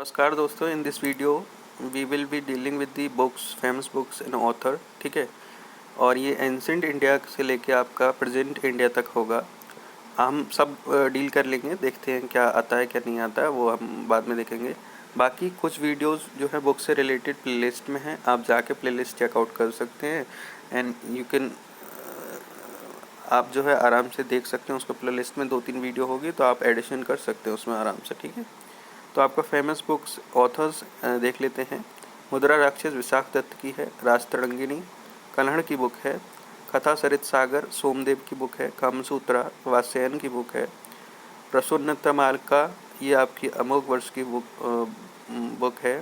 नमस्कार दोस्तों, in this video we will be dealing with the books, famous books and author. ठीक है, और ये एंसेंट इंडिया से लेके आपका प्रेजेंट इंडिया तक होगा। हम सब डील कर लेंगे, देखते हैं क्या आता है क्या नहीं आता है, वो हम बाद में देखेंगे। बाकी कुछ वीडियोस जो है बुक से रिलेटेड प्लेलिस्ट में हैं, आप जाके प्लेलिस्ट चेकआउट कर सकते हैं एंड यू कैन आप जो है आराम से देख सकते हैं उसको। प्लेलिस्ट में 2-3 वीडियो होगी तो आप एडिशन कर सकते हैं उसमें आराम से। ठीक है, तो आपका फेमस बुक्स ऑथर्स देख लेते हैं। मुद्रा राक्षस विशाख दत्त की है, राजतरंगिणी कल्हड़ की बुक है, कथा सरित सागर सोमदेव की बुक है, कामसूत्रा वात्स्यायन की बुक है, प्रसून्नतमालिका ये आपकी अमोघ वर्ष की बुक है,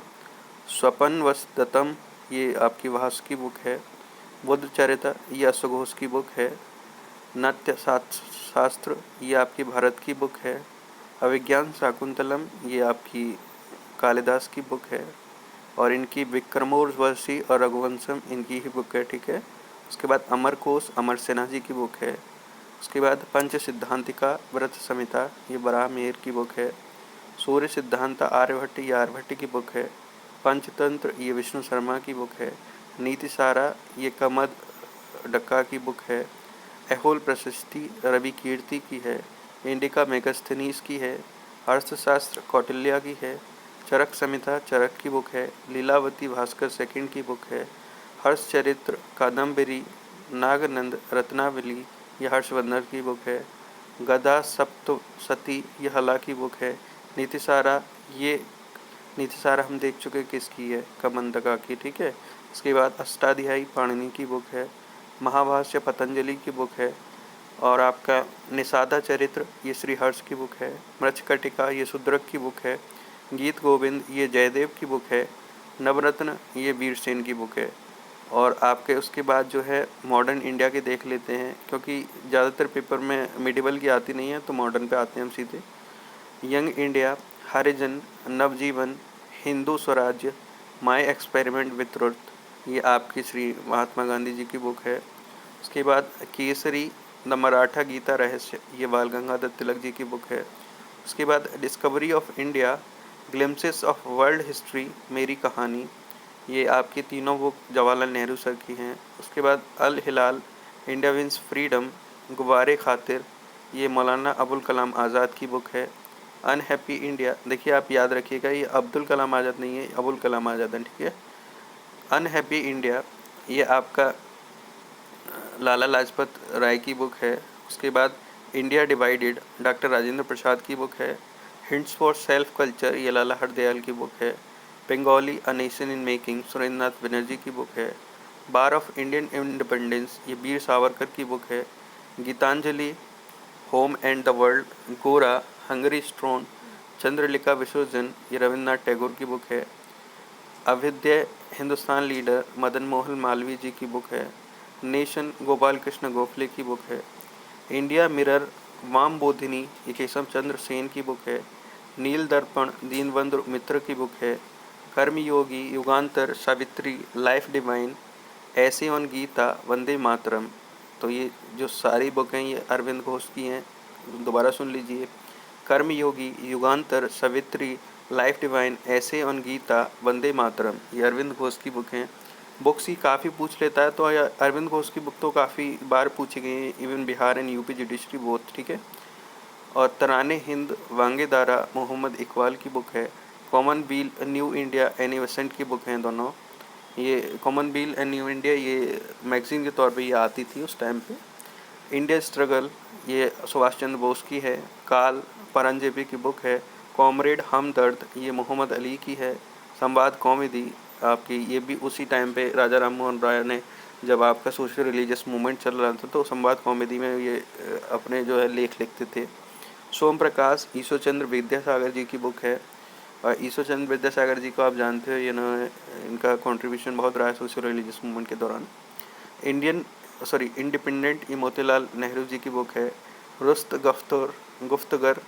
स्वपन वसदत्तम ये आपकी वास की बुक है, बुद्ध चरित्र ये अश्वघोष की बुक है, नाट्य शास्त्र ये आपकी भारत की बुक है, अभिज्ञान शाकुंतलम ये आपकी कालिदास की बुक है, और इनकी विक्रमोर्वशी और रघुवंशम इनकी ही बुक है। ठीक है, उसके बाद अमरकोश अमर सेना जी की बुक है। उसके बाद पंच सिद्धांतिका व्रत संहिता ये बराह मेहर की बुक है, सूर्य सिद्धांत आर्यभट्ट ये आर्यभट्ट की बुक है, पंचतंत्र ये विष्णु शर्मा की बुक है, नीति सारा ये कमद डक्का की बुक है, एहोल प्रशस्ति रवि कीर्ति की है, इंडिका मेगस्थनीस की है, अर्थशास्त्र कौटिल्या की है, चरक संहिता चरक की बुक है, लीलावती भास्कर सेकंड की बुक है, हर्ष चरित्र कादम्बरी नागनंद रत्नावली ये हर्षवर्धन की बुक है, गदा सप्तसती ये हला की बुक है, नीतिसारा ये नीतिसारा हम देख चुके किसकी है, कमंदका की। ठीक है, इसके बाद अष्टाध्यायी पाणिनि की बुक है, महाभाष्य पतंजलि की बुक है, और आपका निषादा चरित्र ये श्रीहर्ष की बुक है, मृच्छकटिका ये शूद्रक की बुक है, गीत गोविंद ये जयदेव की बुक है, नवरत्न ये वीरसेन की बुक है। और आपके उसके बाद जो है मॉडर्न इंडिया के देख लेते हैं, क्योंकि ज़्यादातर पेपर में मिडिवल की आती नहीं है तो मॉडर्न पे आते हैं हम सीधे। यंग इंडिया, हरिजन, नवजीवन, हिंदू स्वराज्य, माय एक्सपेरिमेंट विथ ट्रुथ ये आपकी श्री महात्मा गांधी जी की बुक है। उसके बाद केसरी द मराठा गीता रहस्य ये बाल गंगाधर तिलक जी की बुक है। उसके बाद discovery of India, glimpses of world history मेरी कहानी ये आपकी तीनों बुक जवाहरलाल नेहरू सर की हैं। उसके बाद अल हिलाल, इंडिया विंस फ्रीडम, गुब्बारे खातिर ये मौलाना अबुल कलाम आज़ाद की बुक है। अनहैप्पी इंडिया, देखिए आप याद रखिएगा ये अब्दुल कलाम आज़ाद नहीं है, अबुल कलाम आज़ाद है। ठीक है, अनहैप्पी इंडिया ये आपका लाला लाजपत राय की बुक है। उसके बाद India divided doctor Rajendra Prasad की बुक है। हिंट्स फॉर सेल्फ कल्चर ये लाला हरदयाल की बुक है। Bengali a nation in making Surendranath Banerjee की बुक है। बार ऑफ इंडियन इंडिपेंडेंस ये वीर सावरकर की बुक है। Gitanjali home and the world, Gora hungry stones, Chandralekha Visarjan ये रविन्द्रनाथ टैगोर की बुक है। अविद्य हिंदुस्तान लीडर मदन मोहन मालवीय जी की बुक है। नेशन गोपाल कृष्ण गोखले की बुक है। इंडिया मिरर वाम बोधिनी ये केशव चंद्र सेन की बुक है। नील दर्पण दीनबंधु मित्र की बुक है। कर्मयोगी युगांतर सावित्री लाइफ डिवाइन, ऐसे ऑन गीता वंदे मातरम। तो ये जो सारी बुक हैं ये अरविंद घोष की हैं, दोबारा सुन लीजिए। कर्मयोगी युगांतर सावित्री लाइफ डिवाइन, ऐसे ऑन गीता वंदे मातरम ये अरविंद घोष की बुक हैं। बुक्स ही काफ़ी पूछ लेता है तो अरविंद घोष की बुक तो काफ़ी बार पूछी गई है, even Bihar and UP judiciary both. ठीक है, और तराने हिंद वांगेदारा मोहम्मद इकबाल की बुक है। Commonwealth new India Annie Besant की बुक हैं दोनों। ये कॉमनवेल्थ एंड न्यू इंडिया ये मैगजीन के तौर पे ये आती थी उस टाइम पे। इंडिया स्ट्रगल ये सुभाष चंद्र बोस की है। काल परंजेबी की बुक है। कॉमरेड हमदर्द ये मोहम्मद अली की है। संवाद कॉमेडी आपकी ये भी उसी टाइम पे राजा राम मोहन राय ने, जब आपका सोशल रिलीजियस मूवमेंट चल रहा था तो संवाद कॉमेडी में ये अपने जो है लेख लिखते थे। सोम प्रकाश ईश्वर चंद्र विद्यासागर जी की बुक है, और ईश्वर चंद्र विद्यासागर जी को आप जानते हो, इन्होंने इनका कंट्रीब्यूशन बहुत रहा है सोशल रिलीजियस मूवमेंट के दौरान। इंडिपेंडेंट ये मोतीलाल नेहरू जी की बुक है। रुस्त Goftar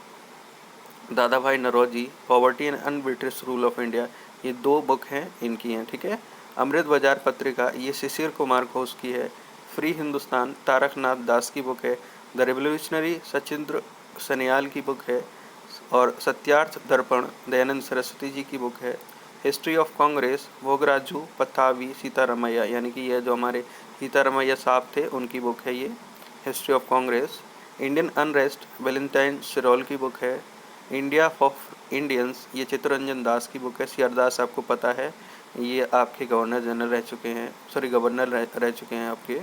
Dadabhai Naoroji, poverty and unBritish rule of India ये 2 बुक हैं इनकी हैं। ठीक है, अमृत बाजार पत्रिका ये शिशिर कुमार घोष की है। फ्री हिंदुस्तान तारकनाथ दास की बुक है। द रेवोल्यूशनरी सचिंद्र सन्याल की बुक है। और सत्यार्थ दर्पण दयानंद सरस्वती जी की बुक है। हिस्ट्री ऑफ कांग्रेस भोगराजू पथावी सीतारामैया, यानी कि ये जो हमारे सीतारामैया साहब थे उनकी बुक है ये, history of Congress. Indian unrest Valentine Shirol की बुक है। इंडिया ऑफ इंडियंस ये चित्तरंजन दास की बुक है। सी आर दास आपको पता है, ये आपके गवर्नर जनरल रह चुके हैं, सॉरी गवर्नर रह चुके हैं आपके,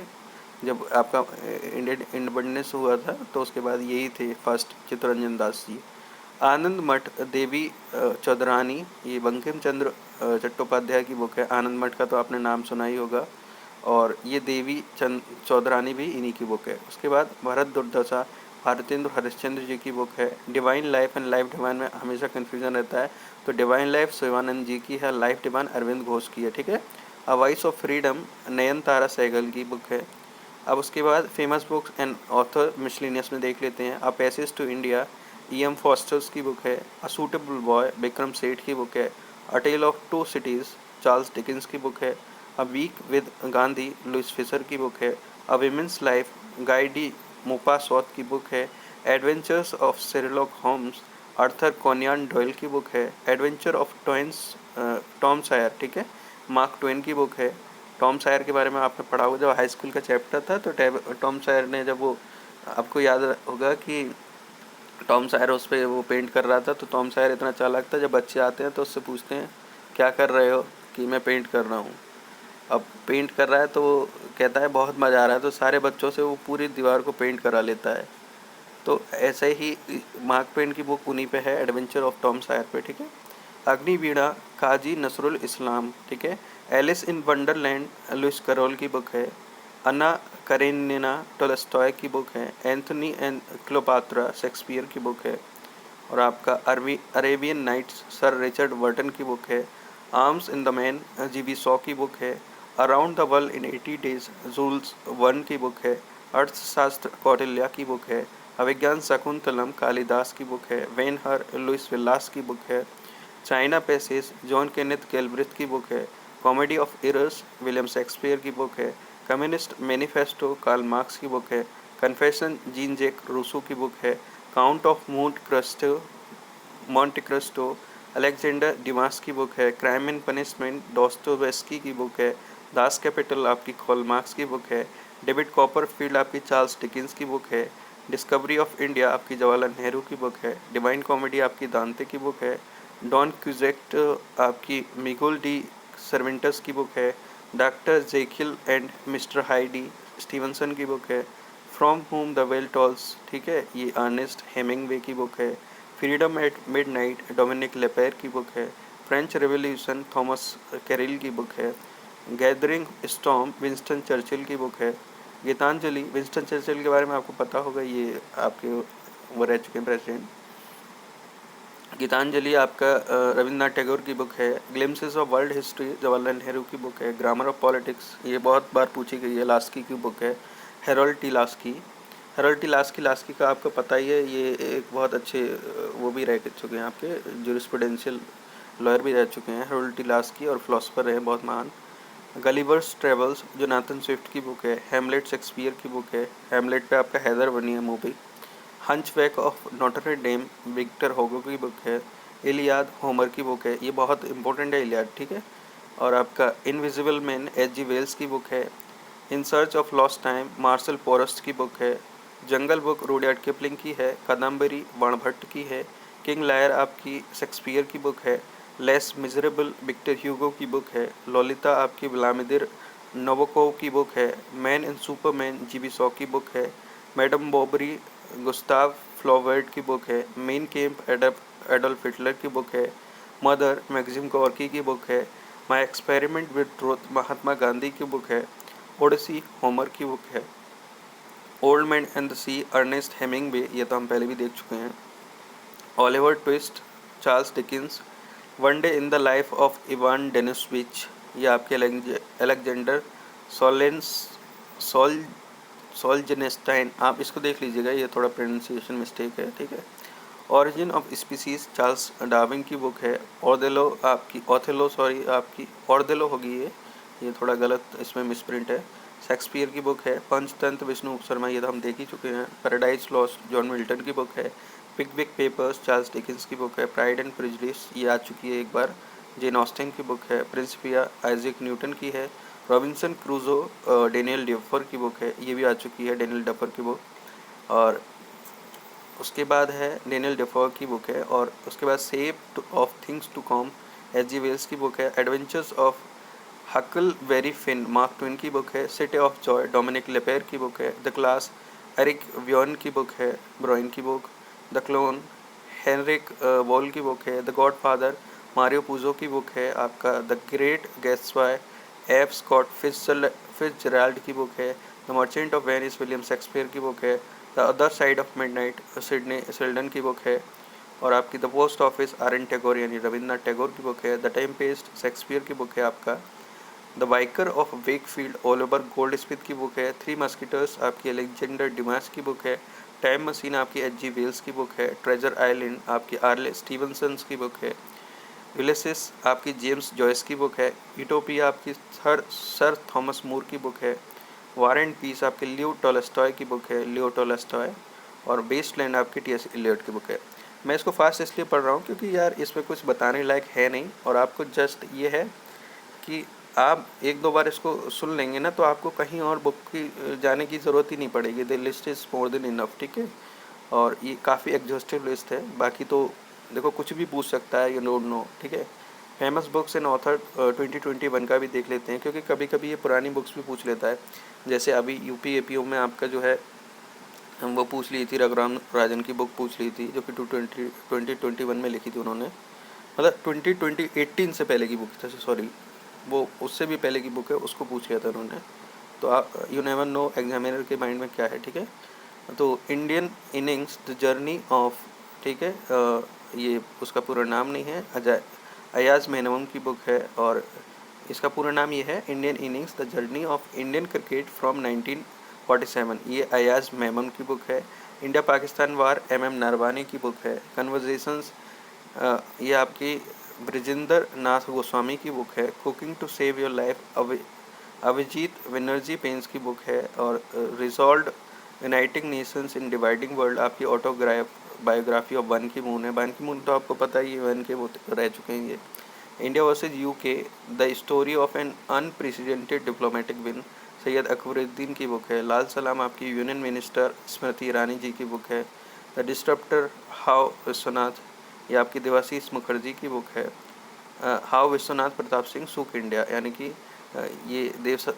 जब आपका इंडियन इंडिपेंडेंस हुआ था तो उसके बाद यही थे फर्स्ट, चित्तरंजन दास जी। आनंद मठ देवी चौधरानी, ये बंकिम चंद्र चट्टोपाध्याय की बुक है। आनंद मठ का तो आपने नाम सुना ही होगा, और ये देवी चौधरानी भी इन्हीं की बुक है। उसके बाद भरत दुर्दशा भारतेंद्र हरिश्चंद्र जी की बुक है। Divine life and life divine में हमेशा कन्फ्यूजन रहता है, तो डिवाइन लाइफ शिवानंद जी की है, लाइफ डिवाइन अरविंद घोष की है, ठीक है। A voice of freedom Nayantara Sahgal की बुक है। अब उसके बाद famous books and author miscellaneous में देख लेते हैं। A passage to India E.M. Forster's की बुक है। A suitable boy Vikram Seth की बुक है। A tale of two cities Charles Dickens की बुक है। A week with Gandhi Louis Fischer की बुक है। A women's life Guy de Maupassant की book है। Adventures of Sherlock Holmes Arthur Conan Doyle की book है। एडवेंचर ऑफ टॉम सायर, ठीक है, मार्क ट्वेन की बुक है। टॉम सायर के बारे में आपने पढ़ा होगा, जब हाई स्कूल का चैप्टर था तो टॉम सायर ने जब वो, आपको याद होगा कि टॉम सायर उस पर वो पेंट कर रहा था, तो टॉम सायर इतना चालाक था, जब बच्चे आते हैं तो उससे पूछते हैं क्या कर रहे हो, कि मैं पेंट कर रहा हूँ। अब पेंट कर रहा है तो वो कहता है बहुत मज़ा आ रहा है, तो सारे बच्चों से वो पूरी दीवार को पेंट करा लेता है। तो ऐसे ही मार्क ट्वेन की बुक उन्हीं पे है, एडवेंचर ऑफ टॉम सायर पे, ठीक है। अग्निवीणा काजी नसरुल इस्लाम, ठीक है। Alice in Wonderland Lewis Carroll की बुक है। अन्ना करेनिना टोल्स्टॉय की बुक है। एंथनी एंड क्लोपात्रा शेक्सपियर की बुक है। और आपका Arabian Nights sir Richard Burton की बुक है। आर्म्स इन द मैन जी.बी. शॉ की बुक है। Around the world in 80 days Jules Verne की बुक है। अर्थशास्त्र कौटिल्य की बुक है। अभिज्ञान शकुंतलम कालिदास की बुक है। वेन हर लुइस विलास की बुक है। China passage John Kenneth Galbraith की बुक है। Comedy of errors William Shakespeare की बुक है। कम्युनिस्ट मैनिफेस्टो कार्ल मार्क्स की बुक है। कन्फेशन जीन जैक रूसो की बुक है। Count of Monte Cristo Alexander Dumas की बुक है। क्राइम एंड पनिशमेंट डॉस्टोवेस्की की बुक है। दास कैपिटल आपकी कार्ल मार्क्स की बुक है। डेविड कॉपरफील्ड आपकी चार्ल्स डिकिंस की बुक है। डिस्कवरी ऑफ इंडिया आपकी जवाहरलाल नेहरू की बुक है। डिवाइन कॉमेडी आपकी दांते की बुक है। डॉन क्यूजेक्ट आपकी मिगुल डी सर्वेंटस की बुक है। Doctor Jekyll and mister Heidi Stevenson की बुक है। From home the well tolls, ठीक है, ये अर्नेस्ट हेमिंगवे की बुक है। Freedom eight midnight Dominic Lapierre की बुक है। फ्रेंच रेवोल्यूशन थॉमस कैरिल की बुक है। गैदरिंग स्टॉर्म विंस्टन चर्चिल की बुक है। गीतांजलि विंस्टन चर्चिल के बारे में आपको पता होगा, ये आपके वो रह चुके हैं प्रेसिडेंट। गीतांजलि आपका रविन्द्रनाथ टैगोर की बुक है। Glimpses of world history Jawaharlal Nehru की बुक है। ग्रामर ऑफ पॉलिटिक्स ये बहुत बार पूछी गई है, लास्की की बुक है। Harold T Laski, Harold T Laski का आपको पता ही है, ये एक बहुत अच्छे वो भी रह चुके हैं, आपके जूरिस्प्रूडेंशियल लॉयर भी रह चुके हैं हेरोल्ड टी लास्की, और फिलोसफर रहे बहुत महान। गलीवर्स ट्रेवल्स जोनाथन स्विफ्ट की बुक है। हेमलेट शेक्सपियर की बुक है। हेमलेट पे आपका हैदर बनी है movie. Hunchback of Notre Dame Victor Hugo की बुक है। इलियाद होमर की बुक है, ये बहुत इंपॉर्टेंट है इलियाद, ठीक है। और आपका इनविजिबल मैन H.G. वेल्स की बुक है। In search of lost time Marcel Proust की बुक है। जंगल बुक रूडयार्ड किपलिंग की है। कादम्बरी बाणभट्ट की है। किंग लायर आपकी शेक्सपियर की बुक है। लेस मिजरेबल विक्टर ह्यूगो की बुक है। लोलिता आपकी व्लादिमिर नबोकोव की बुक है। Man in superman G B. Shaw की बुक है। मैडम बॉबरी गुस्ताव फ्लॉबर्ट की बुक है। मेन कैंप एडल्फ हिटलर की बुक है। मदर मैक्सिम गोर्की की बुक है। My experiment with truth Mahatma Gandhi की बुक है। ओडिसी होमर की बुक है। Old man and the sea Ernest Hemingway, ये तो हम पहले भी देख चुके हैं। Oliver Twist Charles Dickens. One day in the life of Ivan डेनिसविच, ये आपके अलेक्जेंडर सोलेंस सोल सोल्जनेस्टाइन, आप इसको देख लीजिएगा, ये थोड़ा प्रोनाउंसिएशन मिस्टेक है, ठीक है। Origin of species Charles Darwin की बुक है। ऑर्थेलो होगी ये थोड़ा गलत इसमें मिसप्रिंट है। शेक्सपियर की बुक है। पंचतंत्र विष्णु शर्मा, ये तो हम देख ही चुके हैं। पैराडाइज लॉस्ट जॉन मिल्टन की बुक है। पिकविक पेपर्स चार्ल्स डिकेंस की बुक है। प्राइड एंड प्रेजुडिस ये आ चुकी है एक बार, जेन ऑस्टिन की बुक है। प्रिंसिपिया आइजैक न्यूटन की है। रॉबिन्सन क्रूजो डेनियल डेफर की बुक है, ये भी आ चुकी है डेनियल डेफर की बुक। और उसके बाद है डेनियल डेफर की बुक है। और उसके बाद shape of things to come H G. Wells की बुक है। Adventures of Huckleberry Finn Mark Twain की बुक है। City of joy Dominique Lapierre की बुक है। द क्लास एरिक व्योन की बुक है, ब्रॉइन की book. The clone Henrik Wall की बुक है। The godfather Mario Puzo की बुक है आपका। The great Gatsby F Scott Fitzgerald की बुक है। The merchant of Venice William Shakespeare की बुक है। The other side of midnight Sidney Sheldon की बुक है। और आपकी the post office R N Tagore यानी रविन्द्रनाथ टैगोर की बुक है। द टेम्पेस्ट शेक्सपियर की बुक है आपका। The vicar of Wakefield Oliver Goldsmith की बुक है। थ्री मस्किटर्स आपकी अलेक्जेंडर डिमास की बुक है। टाइम मशीन आपकी एच.जी. वेल्स की बुक है। ट्रेजर आइलैंड आपकी आर्ले स्टीवनसन की बुक है। यूलिसिस आपकी जेम्स जॉयस की बुक है। यूटोपिया आपकी सर थॉमस मूर की बुक है। वार एंड पीस आपकी लियो टॉलस्टॉय की बुक है, लियो टॉलस्टॉय। और वेस्टलैंड आपकी टी.एस. इलियट की बुक है। मैं इसको फास्ट इसलिए पढ़ रहा हूँ क्योंकि यार इसमें कुछ बताने लायक है नहीं, और आपको जस्ट ये है कि आप एक दो बार इसको सुन लेंगे ना तो आपको कहीं और बुक की जाने की ज़रूरत ही नहीं पड़ेगी। The list is more than enough, ठीक है। और ये काफ़ी एग्जॉस्टिव लिस्ट है। बाकी तो देखो कुछ भी पूछ सकता है, यू डोंट नो, ठीक है। फेमस बुक्स एंड ऑथर 2021 का भी देख लेते हैं, क्योंकि कभी कभी ये पुरानी बुक्स भी पूछ लेता है। जैसे अभी यूपी एपीओ में आपका जो है हम वो पूछ ली थी, रघुराम राजन की बुक पूछ ली थी, जो कि 2021 में लिखी थी उन्होंने। मतलब 2018 से पहले की बुक थी, सॉरी, वो उससे भी पहले की बुक है, उसको पूछ लिया था उन्होंने। तो आप यू नेवर नो एग्जामिनर के माइंड में क्या है, ठीक है। तो Indian innings the journey of, ठीक है, ये उसका पूरा नाम नहीं है, अयाज मेनवम की बुक है। और इसका पूरा नाम ये है Indian innings the journey of Indian cricket from 1947, ये अयाज मेमन की बुक है। इंडिया पाकिस्तान वार MM नरवाने की बुक है। कन्वर्जेशंस ये आपकी ब्रिजेंद्र नाथ गोस्वामी की बुक है। Cooking to save your life Abhijit Banerjee पेंस की बुक है। और resolve uniting nations in dividing world आपकी biography of Ban Ki moon है। बन की मून तो आपको पता ही है, वन के वो रह चुके हैं ये। India versus UK the story of an unprecedented diplomatic win Syed Akbaruddin की बुक है। लाल सलाम आपकी यूनियन मिनिस्टर स्मृति ईरानी जी की बुक है। द डिस्टर्प्टर हाउ विश्वनाथ ये आपकी देवाशीष मुखर्जी की बुक है। हाउ विश्वनाथ प्रताप सिंह सुक इंडिया, यानी कि ये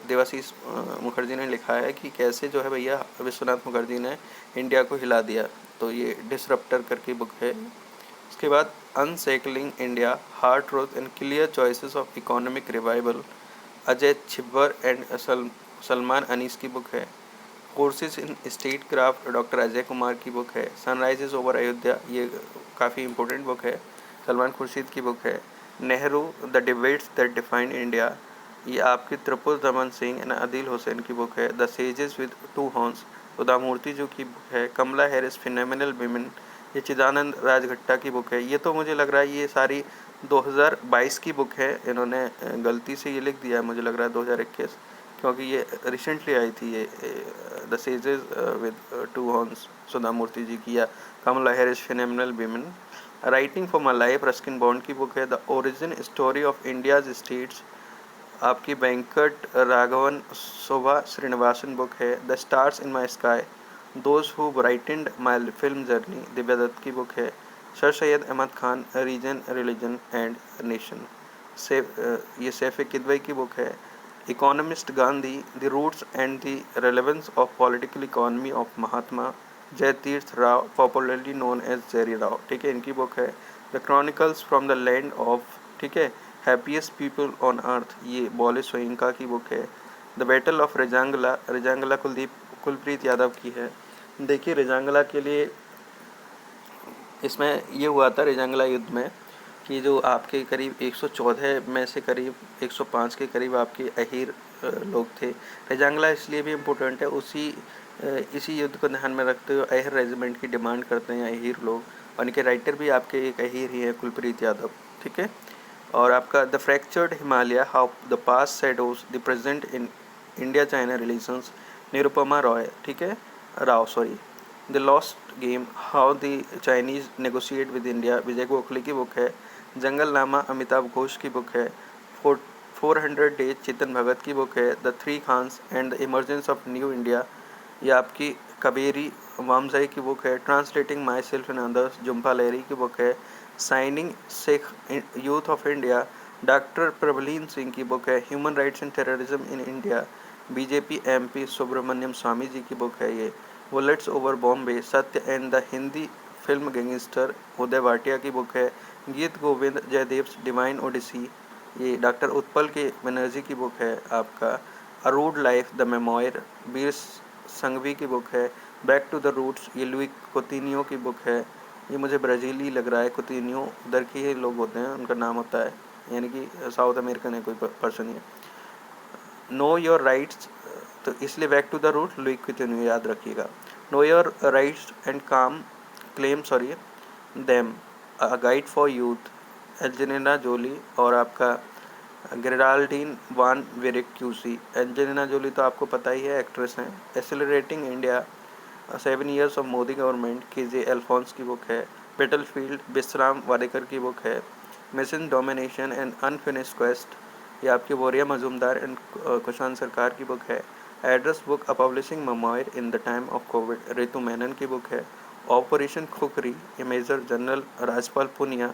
देवाशीष मुखर्जी ने लिखा है कि कैसे जो है भैया विश्वनाथ मुखर्जी ने इंडिया को हिला दिया। तो ये डिसरप्टर करके बुक है। उसके बाद unsettling India hard truth and clear choices of economic revival Ajay Chhibber and Salman Anees की बुक है। Courses in statecraft doctor Ajay Kumar की बुक है। सनराइजेज ओवर अयोध्या ये काफ़ी इंपॉर्टेंट बुक है, सलमान खुर्शीद की बुक है। Nehru the debates that define India ये आपकी त्रिपुर दमन सिंह एंड आदिल हुसैन की बुक है। The sages with two horns Sudha Murty जो की बुक है। कमला हैरिस फिनोमिनल विमेन ये चिदानंद राजघट्टा की बुक है। ये तो मुझे लग रहा है ये सारी 2022 की बुक है, इन्होंने गलती से ये लिख दिया है, मुझे लग रहा है 2021, क्योंकि ये रिसेंटली आई थी। ये the sages with two horns Sudha Murty ji की, या Kamala Harris phenomenal women. Writing for my life Ruskin Bond की बुक है। The origin story of India's states आपकी वेंकट राघवन शोभा श्रीनिवासन बुक है। The stars in my sky those who brightened my film journey Divya Dutt की book है। Sir Syed Ahmad Khan reason religion and nation ये सैफ किदवई की book है। Economist Gandhi the roots and the relevance of political economy of Mahatma Jayatirtha Rao popularly known as Jerry Rao, ठीक है, इनकी book है। The chronicles from the land of, ठीक है, हैप्पीएस्ट पीपल ऑन अर्थ ये बॉले सोयंका की बुक है। The battle of Rezangla Kulpreet Yadav की है। देखिए रेजांगला के लिए इसमें ये हुआ था रेजांगला युद्ध में कि जो आपके करीब 114 में से करीब 105 के करीब आपके अहीर लोग थे। रेजांगला इसलिए भी इम्पोर्टेंट है, इसी युद्ध को ध्यान में रखते हुए अहीर रेजिमेंट की डिमांड करते हैं अहीर लोग, और इनके राइटर भी आपके एक अहीर ही है, कुलप्रीत यादव, ठीक है। और आपका the fractured Himalaya how the past shadows the present in India China relations Nirupama Roy, ठीक है, Rao sorry, the lost game, how the Chinese negotiate with India, Vijay Gokhale की बुक है। जंगलनामा अमिताभ घोष की बुक है। 400 डेज चेतन भगत की बुक है। The three Khans and the emergence of new India, ये आपकी कबीरी वामजाई की बुक है। Translating myself and others, Jhumpa Lahiri की बुक है। Shining Sikh youth of India, doctor Prabhleen Singh की बुक है। Human rights and terrorism in India, BJP MP Subramanian Swamy ji की बुक है ये। Bullets over Bombay, Satya and the Hindi film gangster, Uday Bhatia की बुक है। गीत गोविंद जयदेव डिवाइन ओडिसी, ये डॉक्टर उत्पल के बनर्जी की बुक है आपका। A rude life the memoir, Vir Sanghvi की बुक है। बैक टू द रूट्स, ये लुई कोतिनियो की बुक है। ये मुझे ब्राज़ीली लग रहा है, कोतिनियो उधर के ही लोग होते हैं, उनका नाम होता है, यानी कि साउथ अमेरिकन है कोई पर्सन ही है। नो योर राइट्स, तो इसलिए back to the root Luis Coutinho याद रखिएगा। Know your rights and calm claim sorry them, a guide for youth, Angelina Jolie और आपका गेराल्डीन वान वेरिक क्यूसी। एंजेलिना जोली तो आपको पता ही है, एक्ट्रेस हैं। Accelerating India, 7 years of Modi government, के अल्फोंस की बुक है। बैटल फील्ड, विश्राम वाडेकर की बुक है। Mission domination and unfinished quest, ये आपकी बोरिया मजूमदार एंड कुशान सरकार की बुक है। Address book, a publishing memoir in the time of covid, Ritu Menon की बुक है। ऑपरेशन खुखरी, ये major general Rajpal Punia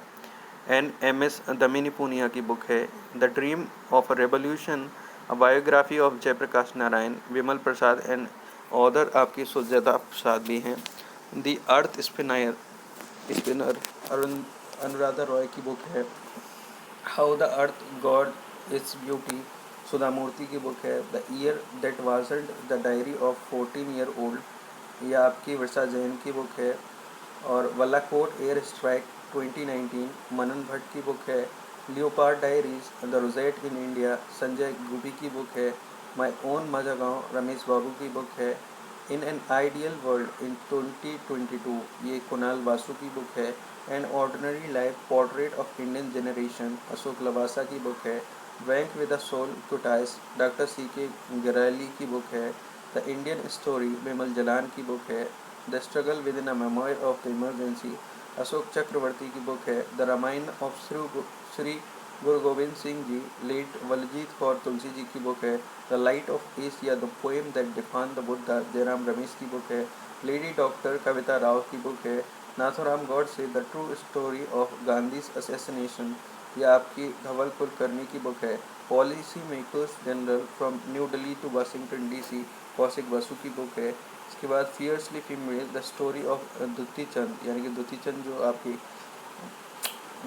N M S Damini Punia की बुक है। The dream of a revolution, a biography of Jayaprakash Narayan, Vimal Prasad and other आपकी सुजाता प्रसाद भी हैं। The earth spinner Anuradha Roy की book है। How the earth got its beauty, Sudha Murty की बुक है। The year that wasn't the diary of 14 year old, ये आपकी वर्षा जैन की बुक है। और वल्लाकोट एयर स्ट्राइक 2019, मनन भट्ट की बुक है। Leopard diaries, the rosette in India, Sanjay Gubbi की बुक है। माई ओन मजागांव, रमेश बाबू की बुक है। In an ideal world in 2022, ये कुणाल वासु की बुक है। An ordinary life, portrait of Indian generation, Ashok Lavasa की बुक है। Bank with a soul two ties, doctor C K Gariyali की बुक है। द इंडियन स्टोरी, विमल जलान की बुक है। The struggle with in a memoir of the emergency, Ashok Chakravarti की book है। The Ramayan of Shri Guru Gobind Singh ji, late वलजीत Kaur Tulsi ji की book है। The light of Asia, the poem that define the Buddha, Jairam Ramesh की book है। लेडी डॉक्टर कविता राव की बुक है। Nathuram Godse, the true story of Gandhi's assassination, यह आपकी धवल कुलकर्णी की बुक है। Policy makers journal from New Delhi to Washington DC, Kaushik Basu की बुक है। इसके बाद fiercely female, the story of Dutee Chand, यानी कि दुती चंद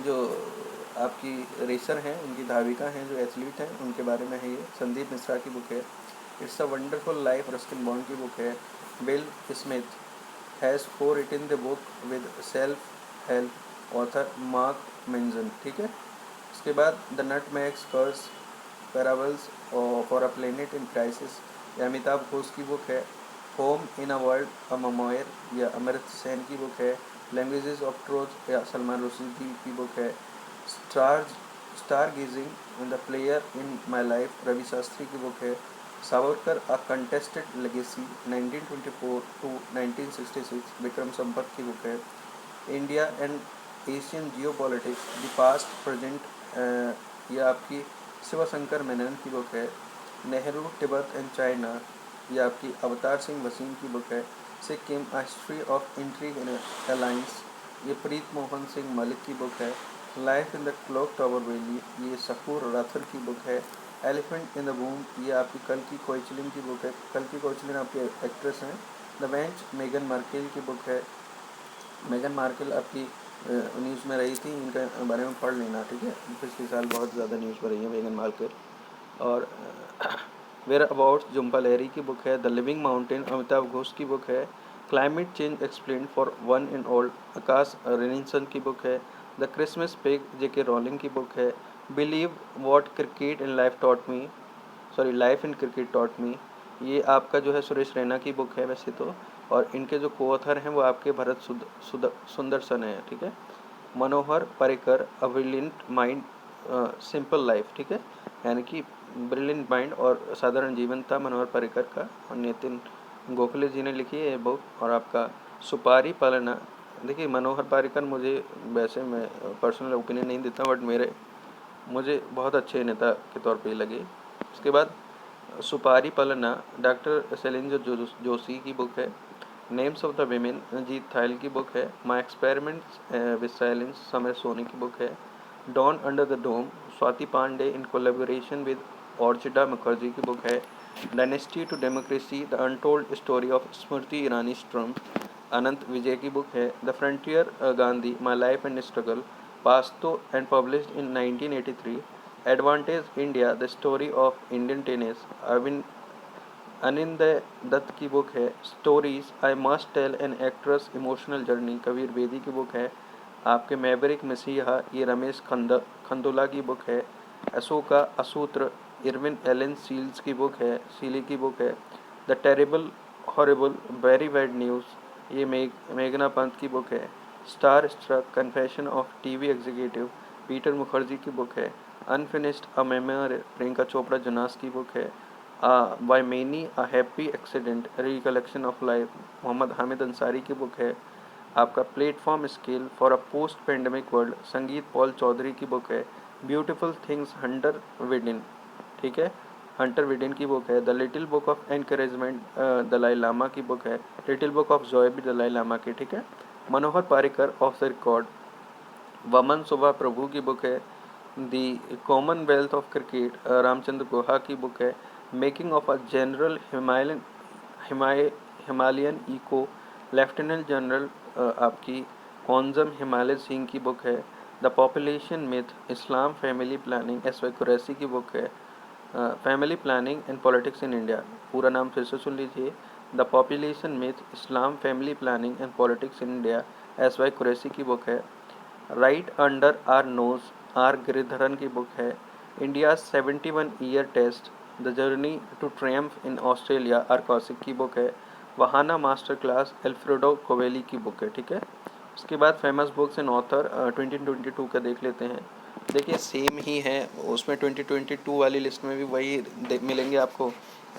जो आपकी रेसर हैं, उनकी धाविका हैं, जो एथलीट हैं, उनके बारे में है ये। संदीप मिश्रा की बुक है। It's a wonderful life, Ruskin Bond की बुक है। Bill Smith has fore written the book with self help, author Mark Manson, ठीक है। उसके बाद the nutmeg's curse, parables for a planet in crisis, ये अमिताभ घोष की बुक है। Home in a world, a memoir, या अमृत सेन की बुक है। लैंग्वेजेस ऑफ ट्रूथ, या सलमान रुश्दी की बुक है। Stars star gazing, the player in my life, Ravi Shastri की बुक है। Savarkar, a contested legacy 1924 to 1966, Vikram Sampath की बुक है। India and Asian geo politics, the past present, यह आपकी शिवशंकर मेनन की बुक है। नेहरू तिब्बत एंड चाइना, यह आपकी अवतार सिंह वसीम की बुक है। Sikkim, a history of intrigue in alliance, ये प्रीत मोहन सिंह मलिक की बुक है। Life in the clock tower valley, ये शकूर राथर की बुक है। एलिफेंट इन द बूम, ये आपकी कल्कि कोएचलिन की बुक है। कल्कि कोएचलिन आपकी एक्ट्रेस हैं। द बेंच, मेगन मार्केल की बुक है। मेगन मार्केल आपकी न्यूज़ में रही थी, इनके बारे में पढ़ लेना, ठीक है। पिछले साल बहुत ज़्यादा न्यूज़ में रही है मेगन मार्केल। और वेयर अबाउट जुम्पा लहरी की बुक है। The living mountain, Amitabh Ghosh की बुक है। Climate change explained for one and all, Akash Ranison की बुक है। The Christmas pig, JK Rowling की बुक है। Believe what cricket in life taught me, sorry life in cricket taught me, ये आपका जो है सुरेश रैना की बुक है वैसे तो। और इनके जो को ऑथर हैं वो आपके भरत सुंदरसन है, ठीक है। Manohar Parrikar, a brilliant mind simple life, ठीक है, यानी कि ब्रिलियंट माइंड और साधारण जीवन था मनोहर पर्रिकर का। और नितिन गोखले जी ने लिखी है ये बुक। और आपका सुपारी पालना, देखिए मनोहर पारिकर मुझे, वैसे मैं पर्सनल ओपिनियन नहीं देता, बट मुझे बहुत अच्छे नेता के तौर पे लगे। उसके बाद सुपारी पालना डॉक्टर शैलेंद्र जोशी की बुक है। Names of the women Jeet Thayil की बुक है। My experiments with silence Samar Soni की बुक है। Dawn under the dome Swati Pande in collaboration with Orchida Mukherjee की बुक है। Dynasty to democracy the untold story of Smriti Irani triumph Anant Vijay की बुक है। The frontier Gandhi my life and struggle Pashto and published in 1983। Advantage India the story of Indian tennis अनिंदय Dutta की book है। Stories I must tell an actress emotional journey Kabir Bedi की book है। आपके Maverick मसीहा ये रमेश खंदोला की बुक है। अशोका असूत्र इरविन एलन सील्स की बुक है, सीली की बुक है। The terrible horrible very bad news ये मेघना पंत की बुक है। Star struck confession of TV executive Peter Mukherjea की बुक है। Unfinished a memoir Priyanka Chopra Jonas की बुक है। By many a happy accident recollection of life Mohammad Hamid Ansari की बुक है। आपका platform scale for a post pandemic world संगीत पॉल चौधरी की बुक है। ब्यूटीफुल थिंग्स हंटर विडिन, ठीक है, हंटर विडिन की बुक है। The little book of encouragement Dalai Lama की बुक है। लिटिल बुक ऑफ जॉय भी दलाई लामा की, ठीक है। Manohar Parrikar off the record Waman Subha Prabhu की बुक है। The commonwealth of cricket Ramachandra Guha की बुक है। Making of a general Himalayan echo lieutenant general आपकी कॉन्जम हिमालय सिंह की बुक है। The population myth Islam family planning S Y Quraishi की बुक है। Family planning and politics in India, पूरा नाम फिर से सुन लीजिए। The population myth Islam family planning and politics in India S Y Quraishi की बुक है। Right under our nose R Giridharan की बुक है। India 71 year test the journey to triumph in Australia R Kaushik की बुक है। वहाना मास्टर क्लास एल्फ्रेडो कोवेली की book है, ठीक है। उसके बाद फेमस बुक्स एंड ऑथर 2022 का देख लेते हैं। देखिए सेम ही है, उसमें 2022 वाली लिस्ट में भी वही मिलेंगे आपको।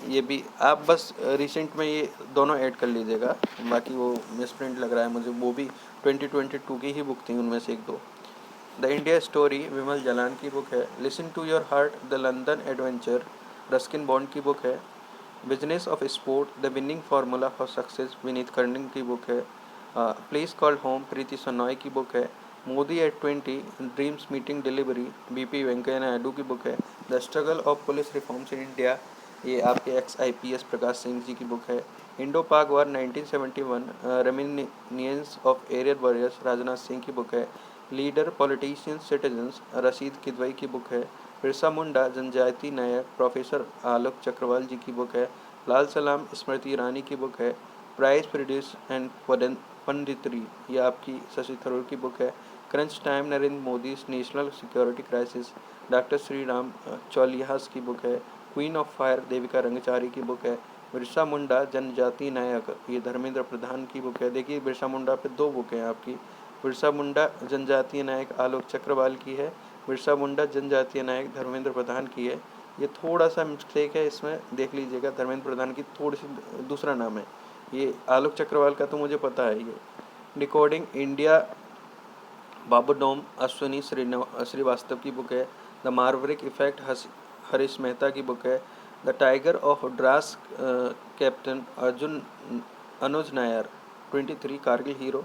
ये भी आप बस रिसेंट में ये दोनों ऐड कर लीजिएगा, बाकी वो मिसप्रिंट लग रहा है मुझे, वो भी 2022 की ही बुक थी उनमें से एक दो। द इंडिया स्टोरी विमल जलान की बुक है। Listen to your heart the London adventure Ruskin Bond की बुक है। Business of sport the winning formula for success Vineet Karnik की बुक है। Place called home Preeti Shenoy की बुक है। Modi at 20 dreams meeting delivery बीपी वेंकैया नायडू की बुक है। The struggle of police reforms in India ये आपके एक्स IPS प्रकाश सिंह जी की बुक है। Indo Pak war 1971 reminiscences of air warriors Rajnath Singh की बुक है। Leader politicians citizens Rasheed Kidwai की बुक है। बिरसा मुंडा जनजाति नायक प्रोफेसर आलोक चक्रवाल जी की बुक है। लाल सलाम स्मृति ईरानी की बुक है। प्राइज प्रोड्यूस एंड पंडितरी ये आपकी शशि थरूर की बुक है। Crunch time Narendra Modi national security crisis doctor Shri Ram Chaulia की बुक है। Queen of fire Devika Rangachari की बुक है। बिरसा मुंडा जनजाति नायक ये धर्मेंद्र प्रधान की बुक है। देखिए बिरसा मुंडा पे दो बुक हैं आपकी। बिरसा मुंडा जनजातीय नायक आलोक चक्रवाल की है। बिरसा मुंडा जनजातीय नायक धर्मेंद्र प्रधान की है। ये थोड़ा सा मिस्टेक है, इसमें देख लीजिएगा, धर्मेंद्र प्रधान की थोड़ी सी दूसरा नाम है। ये आलोक चक्रवाल का तो मुझे पता है। ये डिकोडिंग इंडिया बाबू डोम अश्विनी श्रीवास्तव की बुक है। द मार्वरिक इफेक्ट हरीश मेहता की बुक है। The tiger of draws captain Arjun Anuj Nair 23 Kargil hero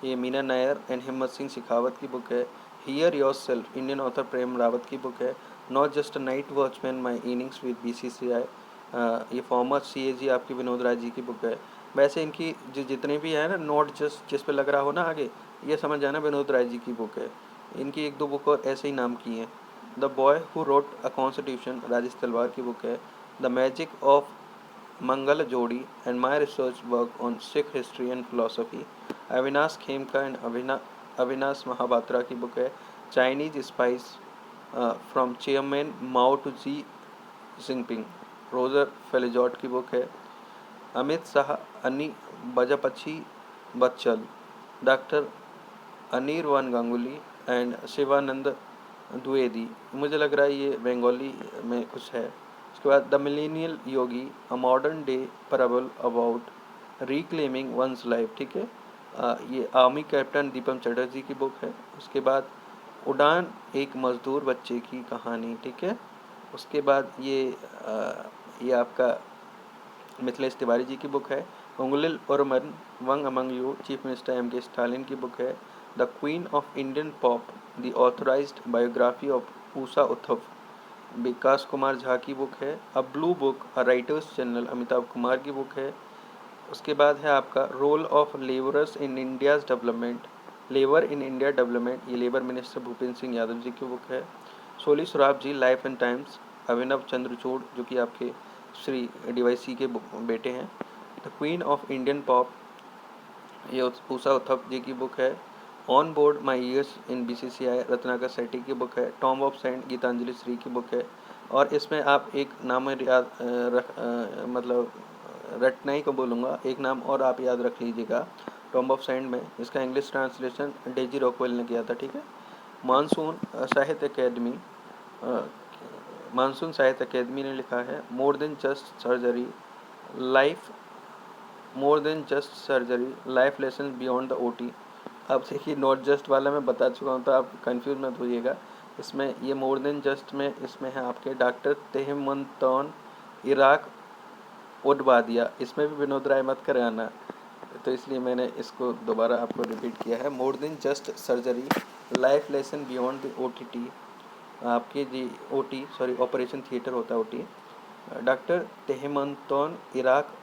ये मीना नायर एंड हिम्मत सिंह शेखावत की बुक है। Hear your self Indian author Prem Rawat की बुक है। Not just a night watchman my innings with BCCI ये फॉर्मर CAG आपकी विनोद राय जी की बुक है। वैसे इनकी जितने भी है ना नोट जस्ट जिस पे लग रहा हो ना आगे, ये समझ जाना विनोद राय जी की बुक है। इनकी एक दो बुक और ऐसे ही नाम की हैं। The boy who wrote a constitution Rajesh Talwar की बुक है। The magic of Mangalajodi and my research work on Sikh history and philosophy Avinash Khemka and Avinash Mohapatra की बुक है। Chinese spice from chairman Mao to Xi Jinping Roger Faligot की book है। अमित शाह अनि बजापची बच्चल doctor Anirban Ganguly and Shivanand Dwivedi, मुझे लग रहा है ये बंगाली में कुछ है। उसके बाद the millennial Yogi a modern day parable about reclaiming one's life, ठीक है। ये आर्मी कैप्टन दीपम चटर्जी की बुक है। उसके बाद उड़ान, एक मज़दूर बच्चे की कहानी, ठीक है। उसके बाद ये आपका मिथिलेश तिवारी जी की बुक है। Ungalil Oruvan, one among you, chief minister M K Stalin की बुक है। The queen of Indian pop, the authorised biography of Usha Uthup, Vikas Kumar Jha की बुक है। A blue book, a writer's journal, Amitabh Kumar की बुक है। उसके बाद है आपका role of labourers in India's development, labour in India development, ये लेबर मिनिस्टर भूपेंद्र सिंह यादव जी की बुक है। सोली सुराब जी, life and times, Abhinav Chandrachud जो कि आपके श्री डीवाईसी के बेटे हैं। The queen of Indian pop, ये उषा उथप जी की बुक है। On board my years in BCCI, Ratnakar Shetty की बुक है। Tomb of sand, Geetanjali Shree की बुक है। और इसमें आप एक नाम याद मतलब रटना ही को बोलूँगा, एक नाम और आप याद रख लीजिएगा। टॉम ऑफ सेंट में इसका इंग्लिश ट्रांसलेशन डेजी रॉकवेल ने किया था, ठीक है। मानसून साहित्य अकेडमी, मानसून साहित्य अकेदमी ने लिखा है more than just surgery, life more than just surgery, life lesson beyond the OT. अब देखिए नॉट जस्ट वाला मैं बता चुका हूँ तो आप कंफ्यूज मत होइएगा। इसमें ये मोर देन जस्ट में इसमें है आपके डॉक्टर तेहमंतौन इराक उडवादिया, इसमें भी विनोद राय मत कराना, तो इसलिए मैंने इसको दोबारा आपको रिपीट किया है। More than just surgery, life lesson beyond the OTT, आपके जी ओटी सॉरी ऑपरेशन थिएटर होता है ओटी, डॉक्टर तेहमंतौन इराक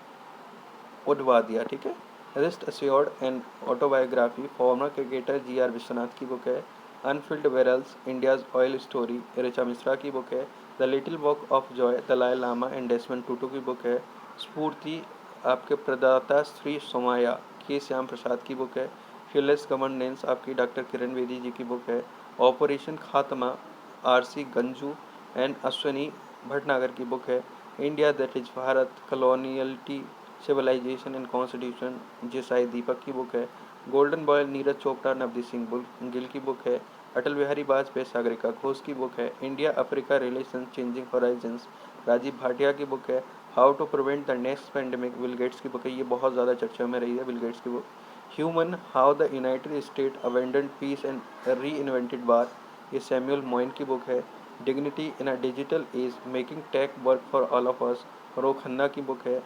उडवादिया, ठीक है। Rest assured and autobiography, former cricketer GR. Vishwanath की बुक है। Unfilled barrels, India's oil story, Richa Mishra की बुक है। The little book of joy, Dalai Lama and Desmond Tutu की बुक है। स्फूर्ति, आपके प्रदाता श्री सोमाया, के श्याम प्रसाद की बुक है। फियरलेस गवर्नेंस, आपकी डॉक्टर किरण बेदी जी की बुक है। Operation Khatma, RC. Ganju and Ashwani Bhatnagar की बुक है। India that is Bharat, coloniality, civilisation and constitution, J Sai Deepak की बुक है। गोल्डन बॉय, नीरज चोपड़ा नवदीप सिंह गिल की बुक है। अटल बिहारी वाजपेयी सागरिका घोष की बुक है। India Africa relation changing horizons, Rajiv Bhatia की बुक है। How to prevent the next pandemic, Bill Gates की बुक है, ये बहुत ज़्यादा चर्चा में रही है बिल गेट्स की book. Humane, how the United State abandoned peace and reinvented war, ये सैमुअल मोइन की बुक है। Dignity in a digital age, making tech work for all of us, Ro Khanna की बुक है।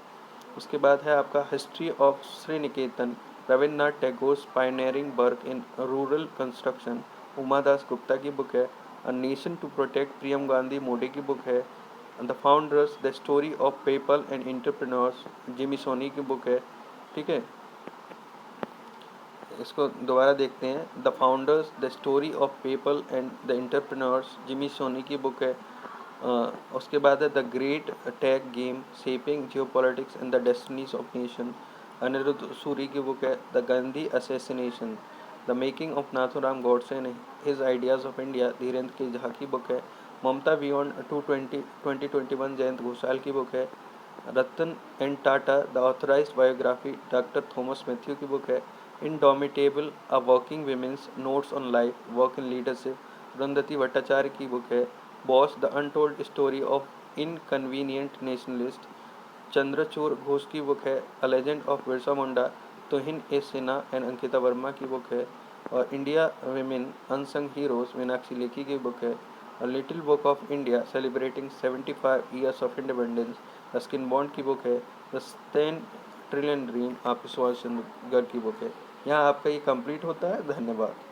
उसके बाद है आपका history of Sriniketan, Rabindranath Tagore pioneering work in rural construction, Uma Das Gupta की बुक है। A nation to protect, Priyam Gandhi Mody की बुक है। The founders, the story of PayPal and entrepreneurs, Jimmy Soni की बुक है, ठीक है। इसको दोबारा देखते हैं। The founders, the story of PayPal and the entrepreneurs, Jimmy Soni की बुक है। उसके बाद है the great take game, shaping geopolitics and the destinies of nation, Anirudh Suri की बुक है। The Gandhi assassination, the making of Nathuram Godse and his ideas of India, Dhirendra K Jha की book है। ममता beyond 2021, Jayant Ghoshal की बुक है। Ratan and Tata, the authorised biography, doctor Thomas Mathew की book है। Indomitable, a working woman's notes on life, work in leadership, Arundhati Bhattacharya की book है। Bose, the untold story of inconvenient nationalist, Chandrachur Ghose की book है। A legend of Birsa Munda, Tuhin A Sinha and Ankita Verma की book है। और India women unsung heroes, Meenakshi Lekhi की बुक है। A little book of India celebrating 75 years of independence, Ruskin Bond की बुक है। द 10 ट्रिलियन ड्रीम, आपके सुभाष चंद्र गर्ग की बुक है। यहाँ आपका ये कंप्लीट होता है। धन्यवाद।